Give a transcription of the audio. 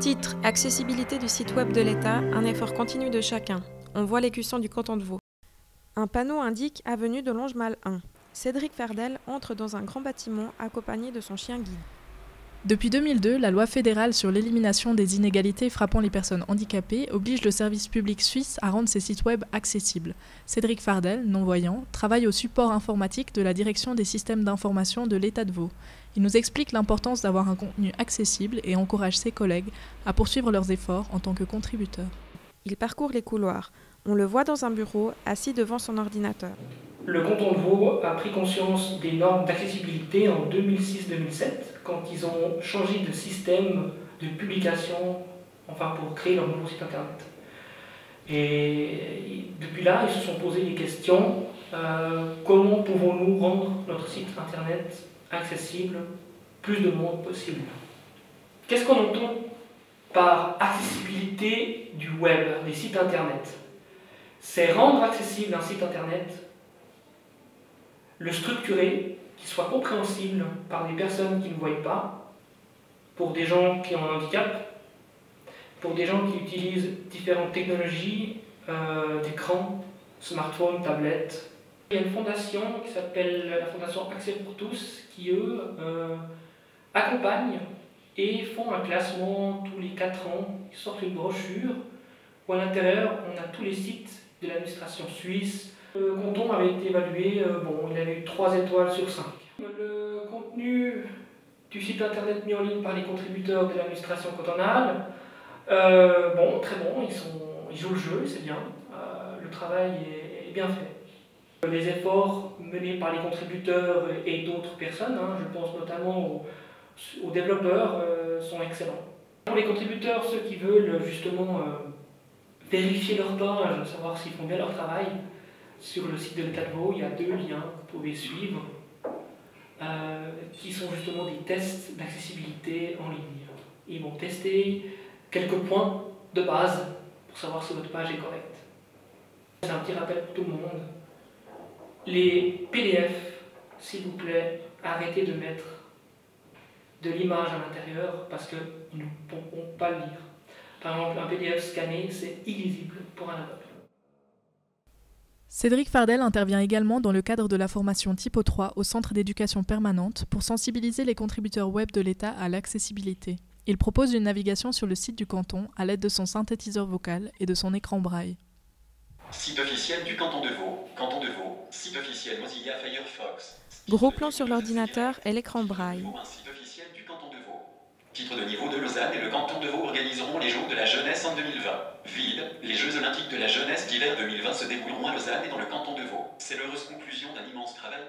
Titre: Accessibilité du site web de l'État, un effort continu de chacun. On voit l'écusson du canton de Vaud. Un panneau indique avenue de Longemal 1. Cédric Fardel entre dans un grand bâtiment accompagné de son chien guide. Depuis 2002, la loi fédérale sur l'élimination des inégalités frappant les personnes handicapées oblige le service public suisse à rendre ses sites web accessibles. Cédric Fardel, non-voyant, travaille au support informatique de la direction des systèmes d'information de l'État de Vaud. Il nous explique l'importance d'avoir un contenu accessible et encourage ses collègues à poursuivre leurs efforts en tant que contributeurs. Il parcourt les couloirs. On le voit dans un bureau, assis devant son ordinateur. Le canton de Vaud a pris conscience des normes d'accessibilité en 2006-2007, quand ils ont changé de système de publication, pour créer leur nouveau site internet. Et depuis là, ils se sont posé des questions. Comment pouvons-nous rendre notre site internet accessible, plus de monde possible? Qu'est-ce qu'on entend par accessibilité du web, des sites internet? C'est rendre accessible un site internet, le structurer, qu'il soit compréhensible par des personnes qui ne voient pas, pour des gens qui ont un handicap, pour des gens qui utilisent différentes technologies d'écran, smartphone, tablette. Il y a une fondation qui s'appelle la Fondation Accès pour tous, qui eux accompagnent et font un classement tous les 4 ans. Ils sortent une brochure où à l'intérieur on a tous les sites de l'administration suisse. Le canton avait été évalué, il avait eu 3 étoiles sur 5. Le contenu du site internet mis en ligne par les contributeurs de l'administration cantonale, très bon, ils jouent le jeu, c'est bien, le travail est bien fait. Les efforts menés par les contributeurs et d'autres personnes, je pense notamment aux développeurs, sont excellents. Pour les contributeurs, ceux qui veulent justement vérifier leur page, savoir s'ils font bien leur travail, sur le site de l'État de Vaud, il y a 2 liens que vous pouvez suivre, qui sont justement des tests d'accessibilité en ligne. Ils vont tester quelques points de base pour savoir si votre page est correcte. C'est un petit rappel pour tout le monde. Les PDF, s'il vous plaît, arrêtez de mettre de l'image à l'intérieur parce que nous ne pourrons pas le lire. Par exemple, un PDF scanné, c'est illisible pour un aveugle. Cédric Fardel intervient également dans le cadre de la formation Typo 3 au Centre d'éducation permanente pour sensibiliser les contributeurs web de l'État à l'accessibilité. Il propose une navigation sur le site du canton à l'aide de son synthétiseur vocal et de son écran braille. Site officiel du canton de Vaud, site officiel Mozilla Firefox. Gros plan sur l'ordinateur et l'écran braille. Site officiel du canton de Vaud. Titre de niveau de Lausanne et le canton de Vaud organiseront les Jeux de la jeunesse en 2020. Ville, les Jeux olympiques de la jeunesse d'hiver 2020 se dérouleront à Lausanne et dans le canton de Vaud. C'est l'heureuse conclusion d'un immense travail.